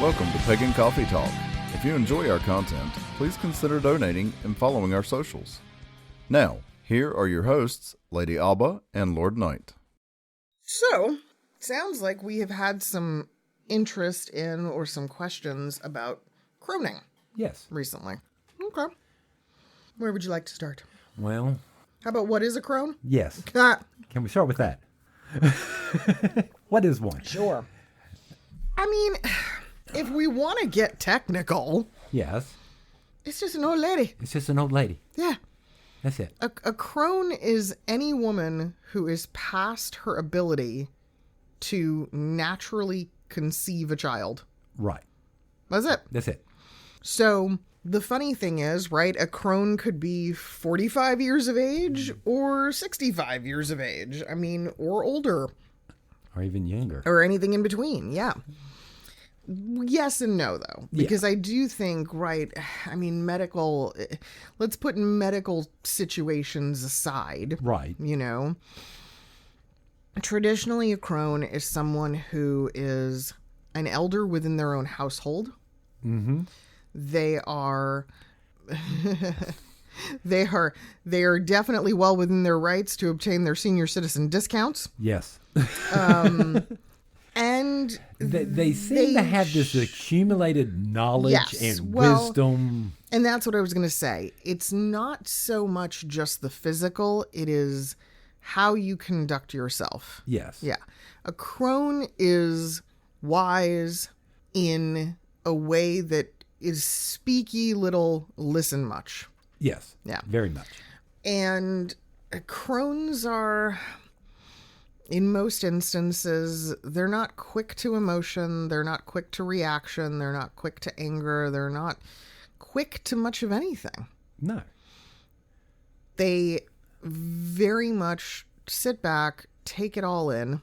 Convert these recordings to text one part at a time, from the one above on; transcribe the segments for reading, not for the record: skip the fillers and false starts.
Welcome to Pagan Coffee Talk. If you enjoy our content, please consider donating and following our socials. Now, here are your hosts, Lady Alba and Lord Knight. So, sounds like we have had some interest in or some questions about croning. Yes. Recently. Okay. Where would you like to start? Well, how about what is a crone? yes. Can we start with that? What is one? Sure. I mean, if we want to get technical, Yes. it's just an old lady. It's just an old lady. Yeah. That's it. A crone is any woman who is past her ability to naturally conceive a child. Right. That's it. That's it. So the funny thing is, right, a crone could be 45 years of age or 65 years of age. I mean, or older. Or even younger. Or anything in between, yeah. Yes and no, though. Because I do think, right, I mean, let's put medical situations aside. Right. You know. Traditionally, a crone is someone who is an elder within their own household. Mm-hmm. They are definitely well within their rights to obtain their senior citizen discounts. Yes. And they seem to have this accumulated knowledge and wisdom. And that's what I was going to say. It's not so much just the physical, it is how you conduct yourself. Yes. Yeah. A crone is wise in a way that is speaky little, listen much. Yes. Yeah. Very much. And crones are, in most instances, they're not quick to emotion. They're not quick to reaction. They're not quick to anger. They're not quick to much of anything. No. They very much sit back, take it all in,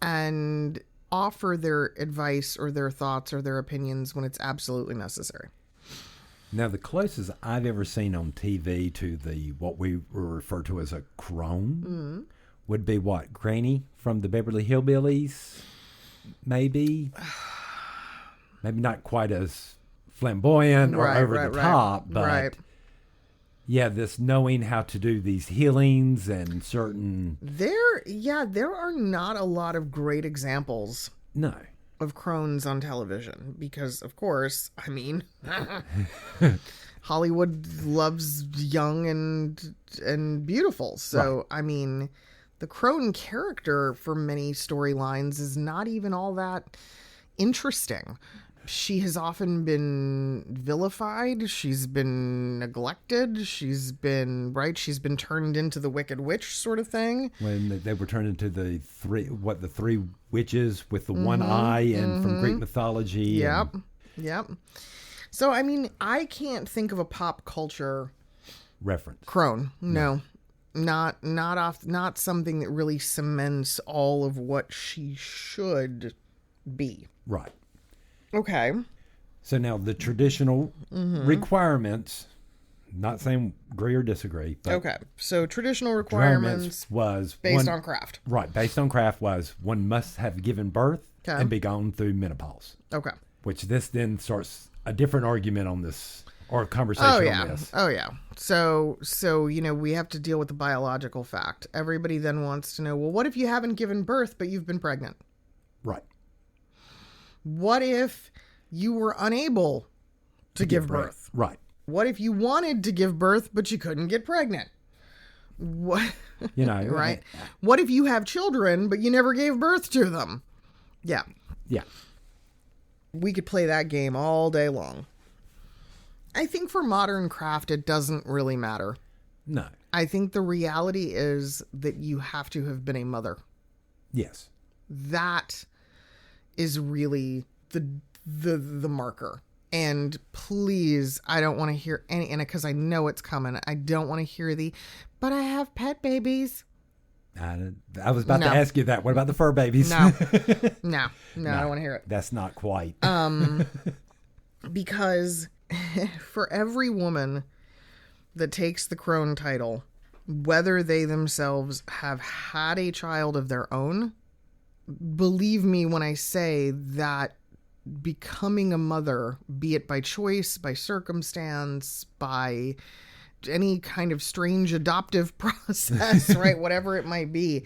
and offer their advice or their thoughts or their opinions when it's absolutely necessary. Now, the closest I've ever seen on TV to what we refer to as a crone would be what? Granny from the Beverly Hillbillies? Maybe? Maybe not quite as flamboyant or over the top, but yeah, this knowing how to do these healings and certain... There are not a lot of great examples of crones on television because, of course, I mean, Hollywood loves young and beautiful. So, I mean, the crone character for many storylines is not even all that interesting. She has often been vilified. She's been neglected. She's been turned into the Wicked Witch sort of thing. When they were turned into the three witches with the one eye and from Greek mythology. Yep. So, I mean, I can't think of a pop culture reference. Crone. No. Not something that really cements all of what she should be. Right. Okay. So now the traditional requirements, not saying agree or disagree. But okay. So traditional requirements was based on craft. Right. Based on craft was one must have given birth and be gone through menopause. Okay. Which this then starts a different argument on this or a conversation on this. Oh, yeah. So, you know, we have to deal with the biological fact. Everybody then wants to know, well, what if you haven't given birth, but you've been pregnant? Right. What if you were unable to give birth? Right. What if you wanted to give birth, but you couldn't get pregnant? What? You know, right? What if you have children, but you never gave birth to them? Yeah. Yeah. We could play that game all day long. I think for modern craft, it doesn't really matter. No. I think the reality is that you have to have been a mother. Yes. That is really the marker. And please, I don't want to hear any, and because I know it's coming, I don't want to hear but I have pet babies. I was about to ask you that. What about the fur babies? No, I don't want to hear it. That's not quite. Because for every woman that takes the crone title, whether they themselves have had a child of their own, believe me when I say that becoming a mother, be it by choice, by circumstance, by any kind of strange adoptive process, right? Whatever it might be.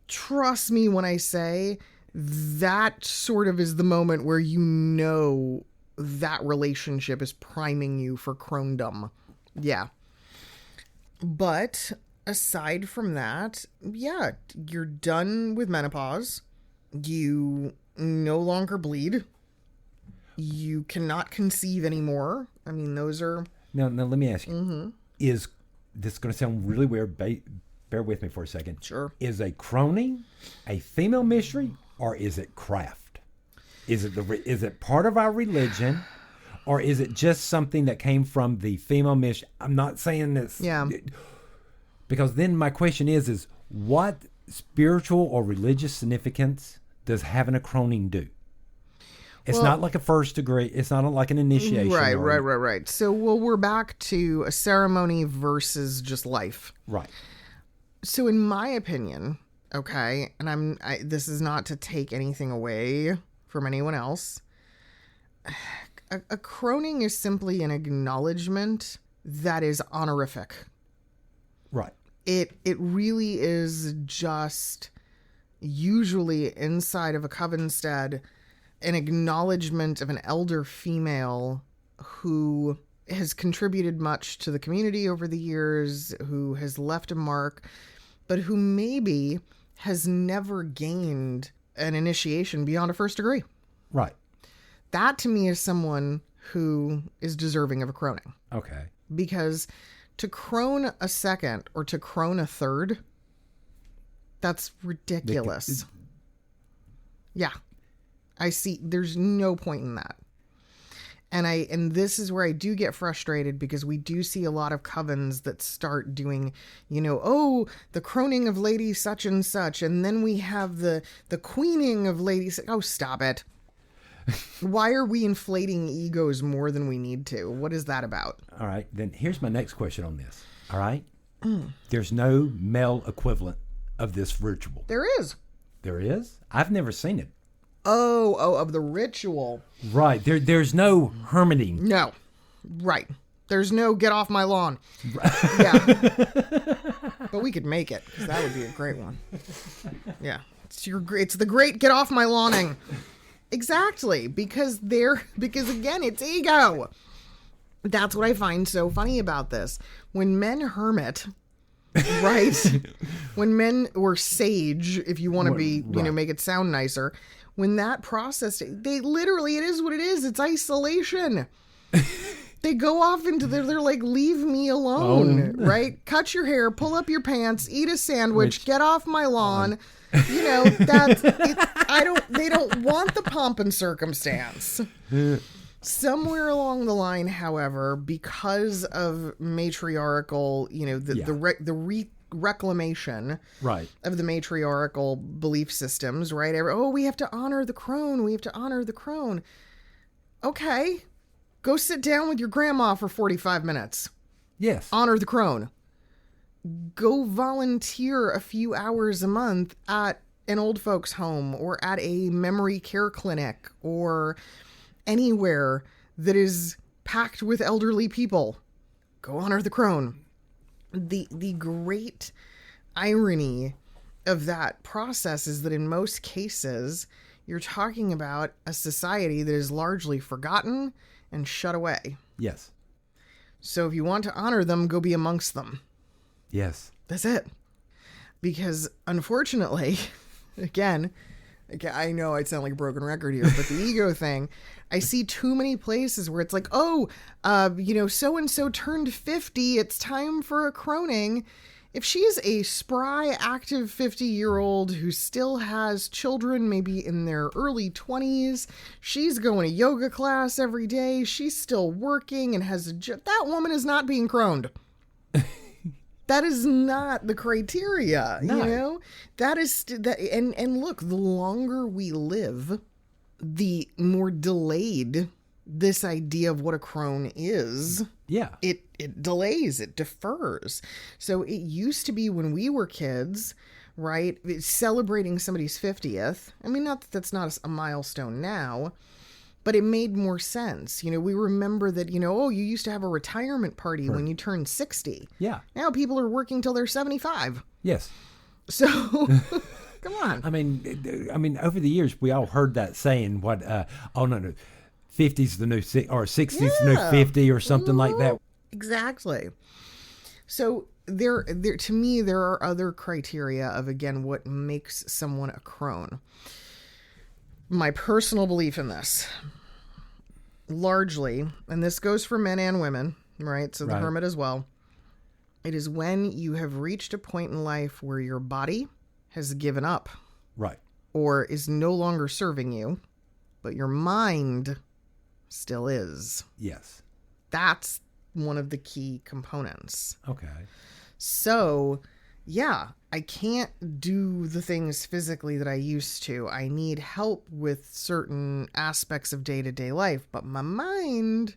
Trust me when I say that sort of is the moment where you know that relationship is priming you for crondom. Yeah. But aside from that, yeah, you're done with menopause. You no longer bleed. You cannot conceive anymore. I mean, those are... Now let me ask you. Is this going to sound really weird? Bear with me for a second. Sure. Is a croning a female mystery, or is it craft? Is it part of our religion, or is it just something that came from the female mystery? I'm not saying this. Yeah. Because then my question is what spiritual or religious significance does having a croning do? It's not like a first degree. It's not like an initiation. Right. So, we're back to a ceremony versus just life. Right. So, in my opinion, okay, and this is not to take anything away from anyone else. A croning is simply an acknowledgement that is honorific. Right. It really is just usually inside of a covenstead an acknowledgement of an elder female who has contributed much to the community over the years, who has left a mark, but who maybe has never gained an initiation beyond a first degree. Right. That to me is someone who is deserving of a croning. Okay. Because to crone a second or to crone a third, that's ridiculous. Yeah. I see. There's no point in that. And this is where I do get frustrated, because we do see a lot of covens that start doing, the croning of lady such and such. And then we have the queening of lady. Oh, stop it. Why are we inflating egos more than we need to? What is that about? All right. Then here's my next question on this. All right. There's no male equivalent of this ritual. There is. There is? I've never seen it. Oh, of the ritual. Right. There's no hermiting. No. Right. There's no get off my lawn. Yeah. But we could make it, because that would be a great one. Yeah. It's the great get off my lawning. Exactly. Because again, it's ego. That's what I find so funny about this. When men hermit, right? When men, or sage, if you want to be, right, make it sound nicer. When that process, they literally, it is what it is. It's isolation. They go off into they're like, leave me alone, right? Cut your hair, pull up your pants, eat a sandwich, get off my lawn. That's it. They don't want the pomp and circumstance. Somewhere along the line, however, because of matriarchal, the reclamation, right, of the matriarchal belief systems, right? We have to honor the crone. We have to honor the crone. Okay. Go sit down with your grandma for 45 minutes. Yes. Honor the crone. Go volunteer a few hours a month at an old folks home, or at a memory care clinic, or anywhere that is packed with elderly people. Go honor the crone. The great irony of that process is that in most cases, you're talking about a society that is largely forgotten and shut away. Yes. So if you want to honor them, go be amongst them. Yes. That's it. Because unfortunately, again, I know I sound like a broken record here, but the ego thing, I see too many places where it's like, so-and-so turned 50, it's time for a croning. If she's a spry, active 50-year-old who still has children, maybe in their early 20s, she's going to yoga class every day, she's still working and has a job, that woman is not being croned. That is not the criteria, No. That is, and look, the longer we live, the more delayed this idea of what a crone is. Yeah. It delays, it defers. So it used to be when we were kids, right, celebrating somebody's 50th. I mean, not that that's not a milestone now, But it made more sense. We remember that, oh, you used to have a retirement party when you turned 60. Yeah. Now people are working till they're 75. Yes. So, come on. I mean, over the years, we all heard that saying, oh, no, 50's the new 60, or 60's the new 50 or something like that. Exactly. So there, to me, there are other criteria of, again, what makes someone a crone. My personal belief in this, largely, and this goes for men and women, right? So the hermit as well. It is when you have reached a point in life where your body has given up. Right. Or is no longer serving you, but your mind still is. Yes. That's one of the key components. Okay. So, yeah, I can't do the things physically that I used to. I need help with certain aspects of day-to-day life, but my mind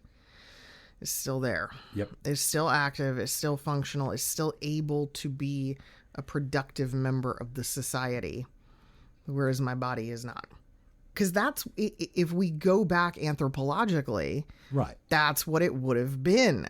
is still there. Yep. Is still active, is still functional, is still able to be a productive member of the society, whereas my body is not. Because that's, if we go back anthropologically, right, that's what it would have been.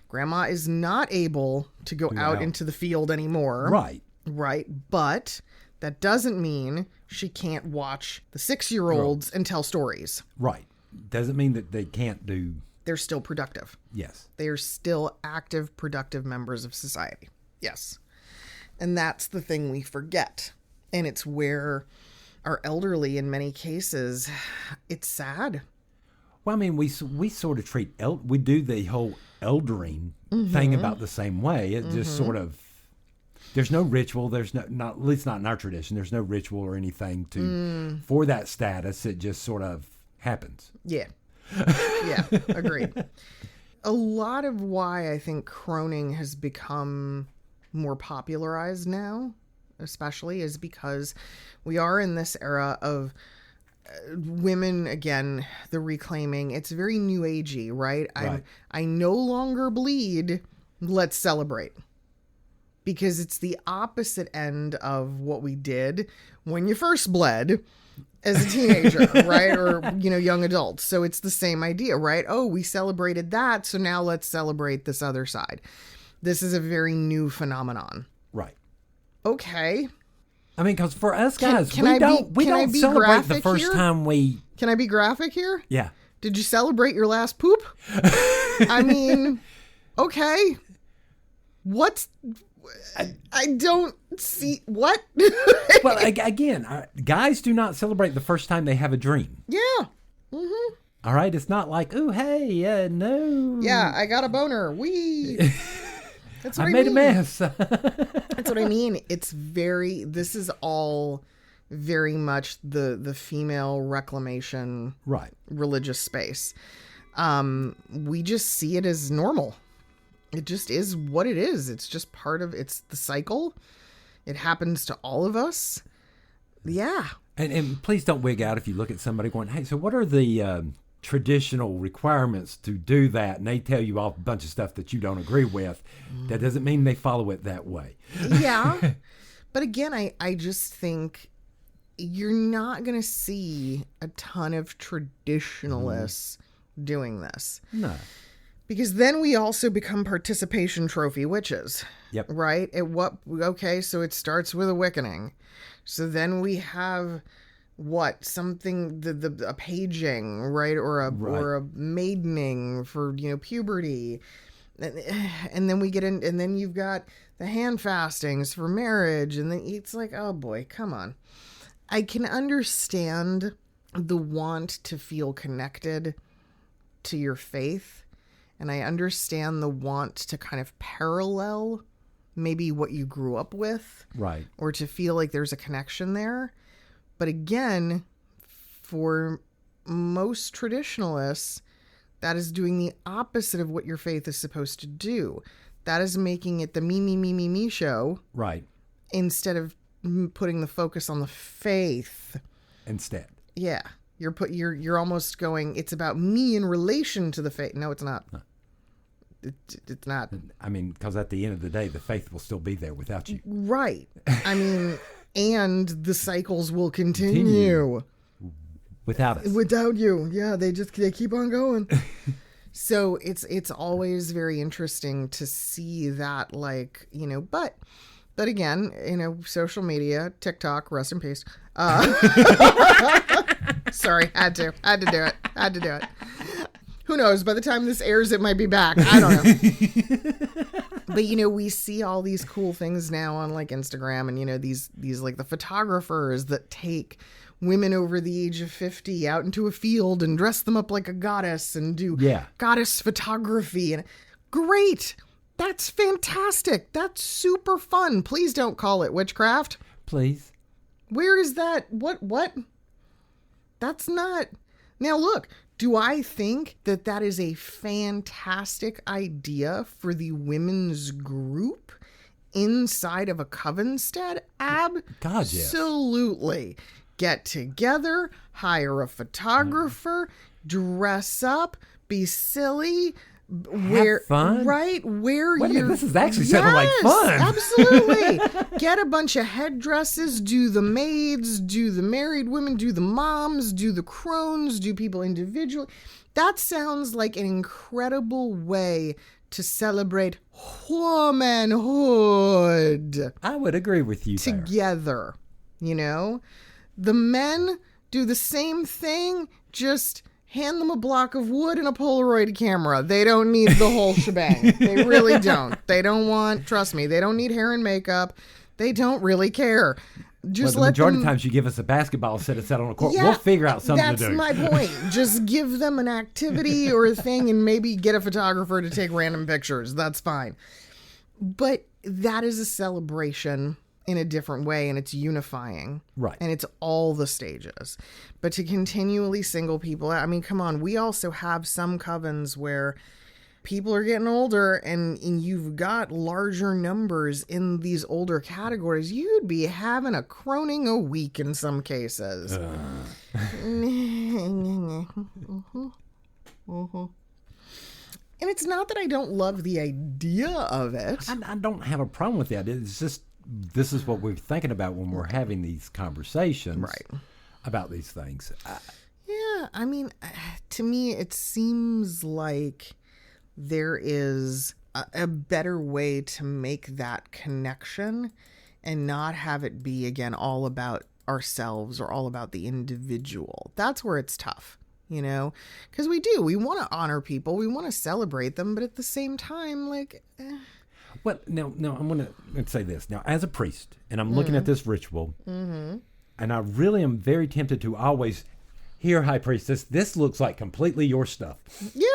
Grandma is not able to go out into the field anymore. Right. Right. But that doesn't mean she can't watch the 6-year-olds and tell stories. Right. Doesn't mean that they can't do. They're still productive. Yes. They are still active, productive members of society. Yes. And that's the thing we forget. And it's where our elderly, in many cases, it's sad. Well, I mean, we sort of treat, we do the whole eldering thing about the same way. It just sort of, there's no ritual. There's not at least not in our tradition. There's no ritual or anything for that status. It just sort of happens. Yeah. Yeah, agreed. A lot of why I think croning has become more popularized now, especially, is because we are in this era of women, again, the reclaiming. It's very new agey, right? I no longer bleed. Let's celebrate. Because it's the opposite end of what we did when you first bled as a teenager, right? Or, young adults. So it's the same idea, right? Oh, we celebrated that, so now let's celebrate this other side. This is a very new phenomenon. Right. Okay. I mean, because for us guys, can we I don't be celebrate the graphic first here? time we. Can I be graphic here? Yeah. Did you celebrate your last poop? I mean, okay. What's... I don't see... What? Well, again, guys do not celebrate the first time they have a dream. Yeah. Mm-hmm. All right? It's not like, oh, hey, no. Yeah, I got a boner. Wee. That's what I made mean. a mess. That's what I mean. It's this is all very much the female reclamation right. religious space. We just see it as normal. It just is what it is. It's just it's the cycle. It happens to all of us. Yeah. And please don't wig out if you look at somebody going, hey, so what are the traditional requirements to do that? And they tell you all a bunch of stuff that you don't agree with. That doesn't mean they follow it that way. Yeah. But again, I just think you're not going to see a ton of traditionalists doing this. No. Because then we also become participation trophy witches. Yep. Right? Okay, so it starts with a wickening. So then we have something, a paging, right? Or a maidening for, puberty. And then we get in, and then you've got the hand fastings for marriage. And then it's like, oh boy, come on. I can understand the want to feel connected to your faith. And I understand the want to kind of parallel maybe what you grew up with. Right. Or to feel like there's a connection there. But again, for most traditionalists, that is doing the opposite of what your faith is supposed to do. That is making it the me show. Right. Instead of putting the focus on the faith. Instead. Yeah. You're almost going, it's about me in relation to the faith. No, it's not. No. It's not. I mean, because at the end of the day, the faith will still be there without you. Right. I mean, and the cycles will continue. without us. Without you. Yeah, they keep on going. So it's always very interesting to see that, like, you know, but again, you know, social media, TikTok, rest in peace. Sorry, had to do it. Who knows? By the time this airs, it might be back. I don't know. But, you know, we see all these cool things now on, like, Instagram, and, you know, these like the photographers that take women over the age of 50 out into a field and dress them up like a goddess and do goddess photography. And great. That's fantastic. That's super fun. Please don't call it witchcraft. Please. Where is that? What? That's not. Now, look. Do I think that is a fantastic idea for the women's group inside of a covenstead? Absolutely. Get together, hire a photographer, dress up, be silly, have fun. Right? This is actually sounding like fun. Absolutely. Get a bunch of headdresses, do the maids, do the married women, do the moms, do the crones, do people individually. That sounds like an incredible way to celebrate womanhood. I would agree with you together, you know? The men do the same thing, just hand them a block of wood and a Polaroid camera. They don't need the whole shebang. They really don't. They don't want, trust me, they don't need hair and makeup. They don't really care. Just the majority of times you give us a basketball set on a court, we'll figure out something to do. That's my point. Just give them an activity or a thing and maybe get a photographer to take random pictures. That's fine. But that is a celebration in a different way, and it's unifying. Right. And it's all the stages. But to continually single people, I mean, come on, we also have some covens where people are getting older and you've got larger numbers in these older categories. You'd be having a croning a week in some cases. And it's not that I don't love the idea of it. I don't have a problem with that. It's just, this is what we're thinking about when we're having these conversations about these things. Yeah, I mean, to me, it seems like there is a better way to make that connection and not have it be, again, all about ourselves or all about the individual. That's where it's tough, you know, because we want to honor people. We want to celebrate them. But at the same time, like... Well, no, I'm going to say this. Now, as a priest, and I'm looking at this ritual, and I really am very tempted to always, here, High Priestess, this looks like completely your stuff. Yeah.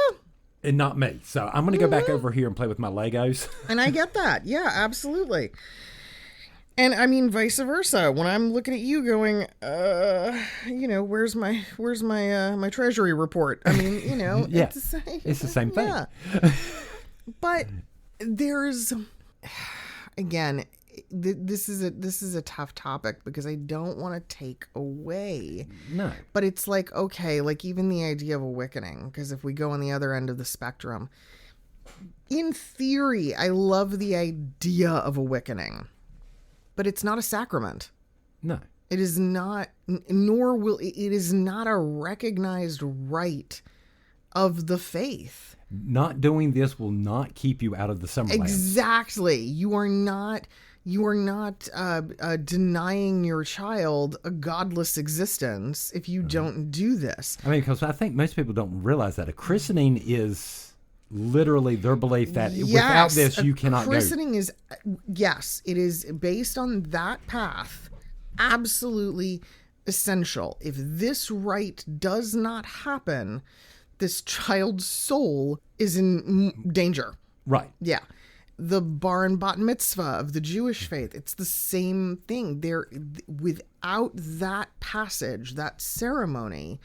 And not me. So I'm going to go back over here and play with my Legos. And I get that. Yeah, absolutely. And I mean, vice versa. When I'm looking at you going, you know, where's my my treasury report? I mean, you know, it's the same thing. Yeah. But there's, again, this is a tough topic because I don't want to take away. No. But it's like, okay, like even the idea of a wickening, because if we go on the other end of the spectrum, in theory, I love the idea of a wickening, but it's not a sacrament. No. It is not, nor will it is not a recognized rite of the faith. Not doing this will not keep you out of the Summerlands. Exactly. You are not denying your child a godless existence if you don't do this. I mean, because I think most people don't realize that a christening is literally their belief that without this you cannot go. Christening is, yes, it is based on that path. Absolutely essential. If this rite does not happen, this child's soul is in danger. Right. Yeah. The bar and bat mitzvah of the Jewish faith, it's the same thing. There, without that passage, that ceremony,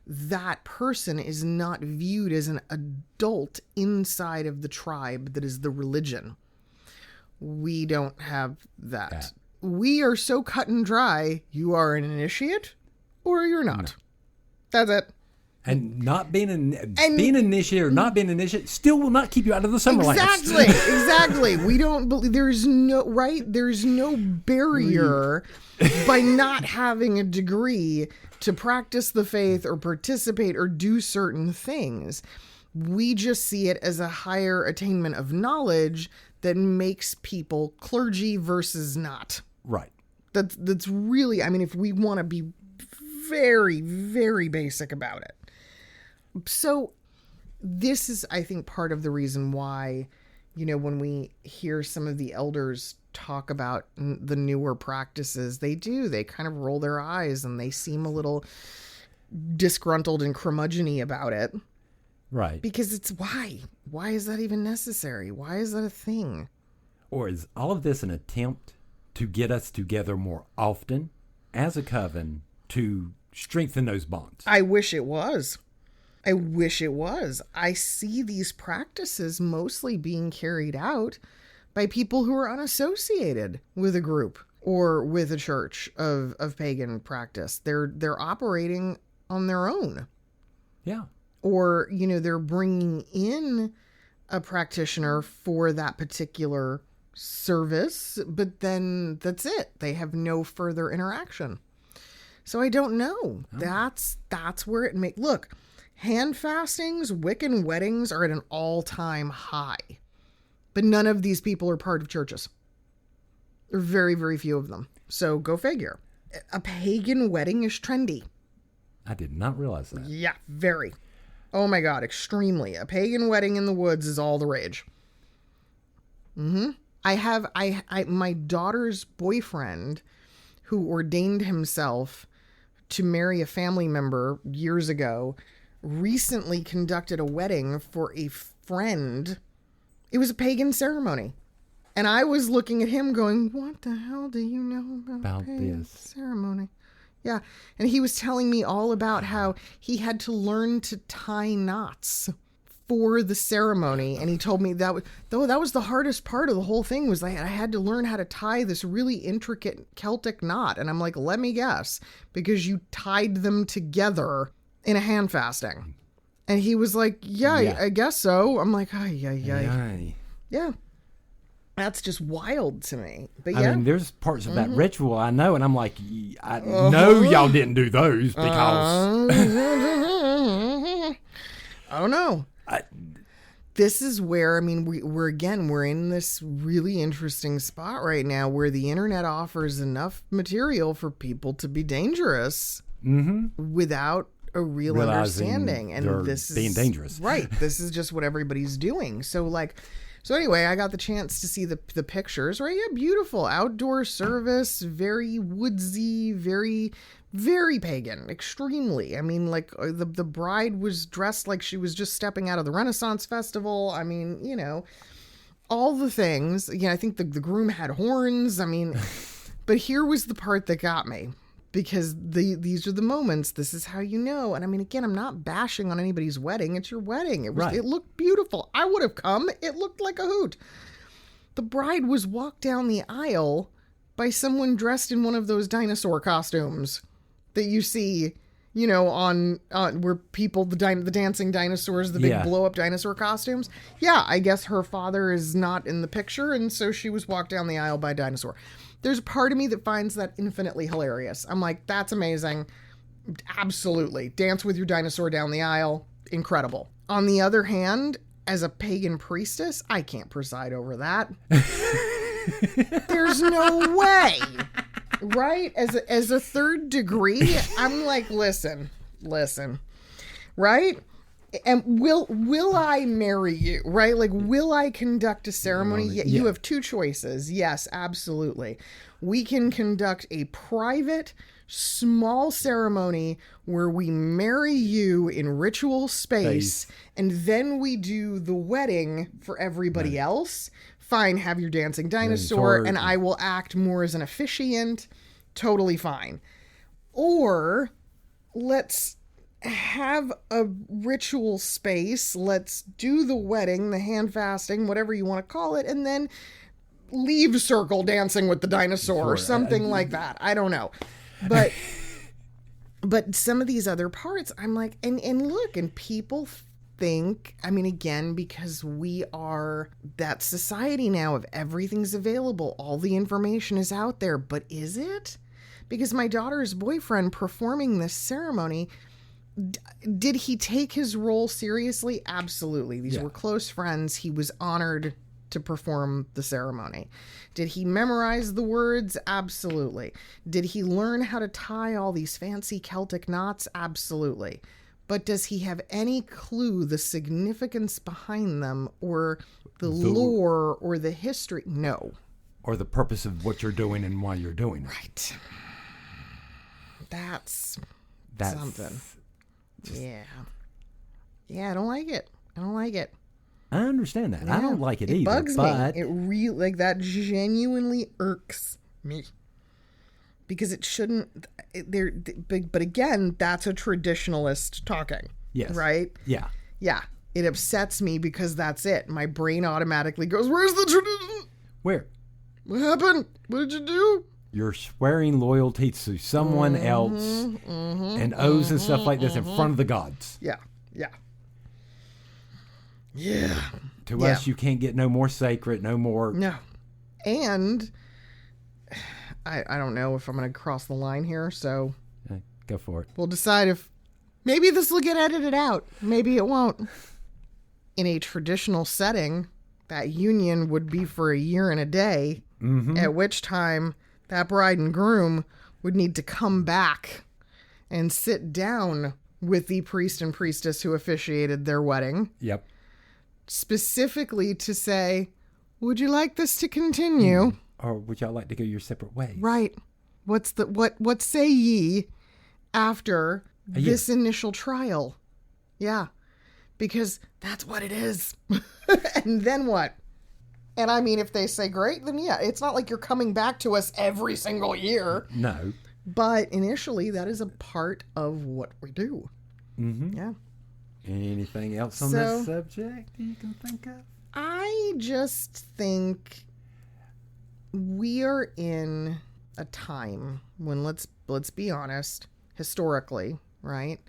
that person is not viewed as an adult inside of the tribe that is the religion. We don't have that. We are so cut and dry. You are an initiate or you're not. No. That's it. And not being being initiated or not being initiated still will not keep you out of the summer lamps. Exactly. We don't believe there's no barrier by not having a degree to practice the faith or participate or do certain things. We just see it as a higher attainment of knowledge that makes people clergy versus not. Right. That's really, I mean, if we want to be very, very basic about it. So this is, I think, part of the reason why, when we hear some of the elders talk about the newer practices, they kind of roll their eyes and they seem a little disgruntled and curmudgeon-y about it. Right. Because it's why? Why is that even necessary? Why is that a thing? Or is all of this an attempt to get us together more often as a coven to strengthen those bonds? I wish it was. I see these practices mostly being carried out by people who are unassociated with a group or with a church of pagan practice. They're operating on their own. Yeah. Or, they're bringing in a practitioner for that particular service, but then that's it. They have no further interaction. So I don't know. Oh. That's where it look, hand fastings, Wiccan weddings are at an all-time high. But none of these people are part of churches. There are very, very few of them. So go figure. A pagan wedding is trendy. I did not realize that. Yeah, very. Oh my God, extremely. A pagan wedding in the woods is all the rage. Mm-hmm. My daughter's boyfriend, who ordained himself to marry a family member years ago, recently conducted a wedding for a friend. It was a pagan ceremony. And I was looking at him going, what the hell do you know about pagan this ceremony? Yeah. And he was telling me all about how he had to learn to tie knots for the ceremony. And he told me that was the hardest part of the whole thing was I had to learn how to tie this really intricate Celtic knot. And I'm like, let me guess, because you tied them together in a hand fasting. And he was like, yeah. I guess so. I'm like, yeah. That's just wild to me. But yeah. I mean, there's parts of that ritual I know, and I'm like, I know y'all didn't do those because... Oh, no. This is where, I mean, we're in this really interesting spot right now where the internet offers enough material for people to be dangerous without a real understanding. And this is being dangerous. Right. This is just what everybody's doing. So anyway, I got the chance to see the pictures, right? Yeah, beautiful outdoor service, very woodsy, very, very pagan, extremely. I mean, like the bride was dressed like she was just stepping out of the Renaissance Festival. I mean, all the things. Yeah, I think the groom had horns. I mean, but here was the part that got me. Because these are the moments. This is how you know. And I mean, again, I'm not bashing on anybody's wedding. It's your wedding. It looked beautiful. I would have come. It looked like a hoot. The bride was walked down the aisle by someone dressed in one of those dinosaur costumes that you see, on where people, the dancing dinosaurs, the big blow up dinosaur costumes. Yeah, I guess her father is not in the picture. And so she was walked down the aisle by a dinosaur. There's a part of me that finds that infinitely hilarious. I'm like, that's amazing. Absolutely. Dance with your dinosaur down the aisle. Incredible. On the other hand, as a pagan priestess, I can't preside over that. There's no way. Right? As a third degree, I'm like, listen. Right? And will I marry you, right? Like, will I conduct a ceremony? Yeah. You have two choices. Yes, absolutely. We can conduct a private, small ceremony where we marry you in ritual space. And then we do the wedding for everybody else. Fine, have your dancing dinosaur, and I will act more as an officiant. Totally fine. Or let's have a ritual space. Let's do the wedding, the hand fasting, whatever you want to call it, and then leave circle dancing with the dinosaur or something like that. I don't know. But But some of these other parts, I'm like, and look, and people think, I mean, again, because we are that society now of everything's available, all the information is out there, but is it? Because my daughter's boyfriend performing this ceremony, did he take his role seriously? Absolutely. These were close friends. He was honored to perform the ceremony. Did he memorize the words? Absolutely. Did he learn how to tie all these fancy Celtic knots? Absolutely. But does he have any clue the significance behind them or the lore or the history? No. Or the purpose of what you're doing and why you're doing it. Right. That's something. Yeah. Yeah, I don't like it. I understand that. Yeah, I don't like it either. It bugs me. It really, like, that genuinely irks me. Because it shouldn't, but again, that's a traditionalist talking. Yes. Right? Yeah. Yeah. It upsets me because that's it. My brain automatically goes, where's the tradition? Where? What happened? What did you do? You're swearing loyalty to someone else and oaths and stuff like this in front of the gods. Yeah. Yeah. Yeah. To us, you can't get no more sacred, no more. No. And I don't know if I'm going to cross the line here, so go for it. We'll decide if maybe this will get edited out. Maybe it won't. In a traditional setting, that union would be for a year and a day, at which time that bride and groom would need to come back and sit down with the priest and priestess who officiated their wedding. Yep. Specifically to say, would you like this to continue? Or would y'all like to go your separate ways? Right. What say ye after this initial trial? Yeah. Because that's what it is. And then what? And I mean, if they say great, then yeah, it's not like you're coming back to us every single year. No. But initially, that is a part of what we do. Mm-hmm. Yeah. Anything else on this subject you can think of? I just think we are in a time when, let's be honest, historically, right?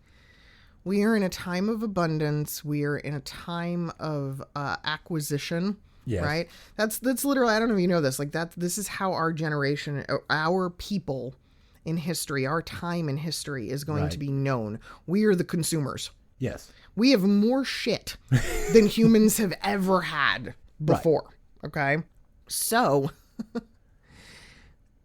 We are in a time of abundance. We are in a time of acquisition. Yes. Right? That's literally, I don't know if you know this, like this is how our generation, our people in history, our time in history is going to be known. We are the consumers. Yes. We have more shit than humans have ever had before. Right. Okay? So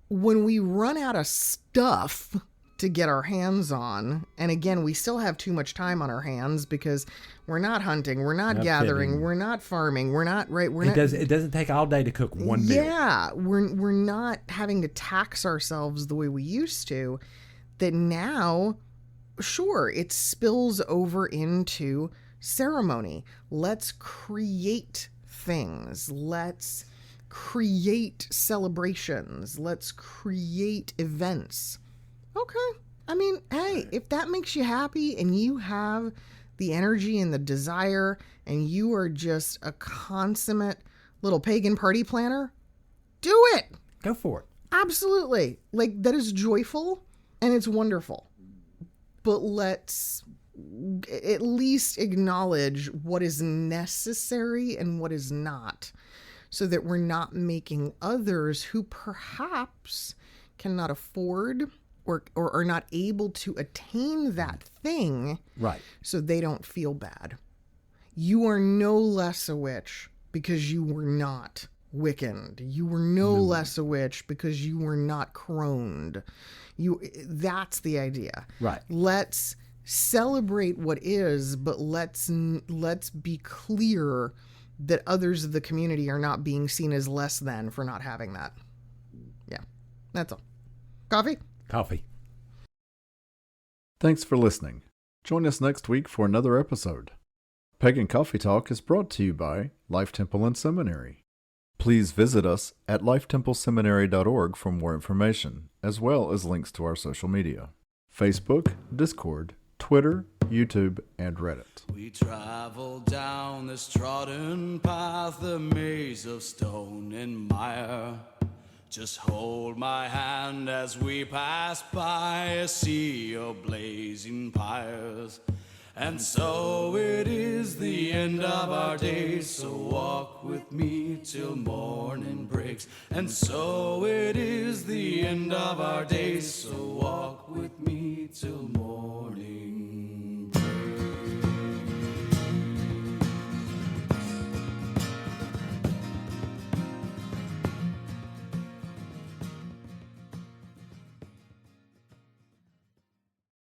when we run out of stuff to get our hands on, and again, we still have too much time on our hands because we're not hunting, we're not gathering, we're not farming, we're not it doesn't take all day to cook one meal. Yeah, we're not having to tax ourselves the way we used to. That now, sure, it spills over into ceremony. Let's create things. Let's create celebrations. Let's create events. Okay. I mean, hey, if that makes you happy and you have the energy and the desire and you are just a consummate little pagan party planner, do it. Go for it. Absolutely. Like, that is joyful and it's wonderful. But let's at least acknowledge what is necessary and what is not, so that we're not making others who perhaps cannot afford or are not able to attain that thing, right? So they don't feel bad. You are no less a witch because you were not Wiccaned. You were no less a witch because you were not croned. That's the idea. Right. Let's celebrate what is, but let's be clear that others of the community are not being seen as less than for not having that. Yeah. That's all. Coffee? Coffee. Thanks for listening. Join us next week for another episode. Pagan Coffee Talk is brought to you by Life Temple and Seminary. Please visit us at lifetempleseminary.org for more information, as well as links to our social media: Facebook, Discord, Twitter, YouTube, and Reddit. We travel down this trodden path, a maze of stone and mire. Just hold my hand as we pass by a sea of blazing pyres. And so it is the end of our days, so walk with me till morning breaks. And so it is the end of our days, so walk with me till morning.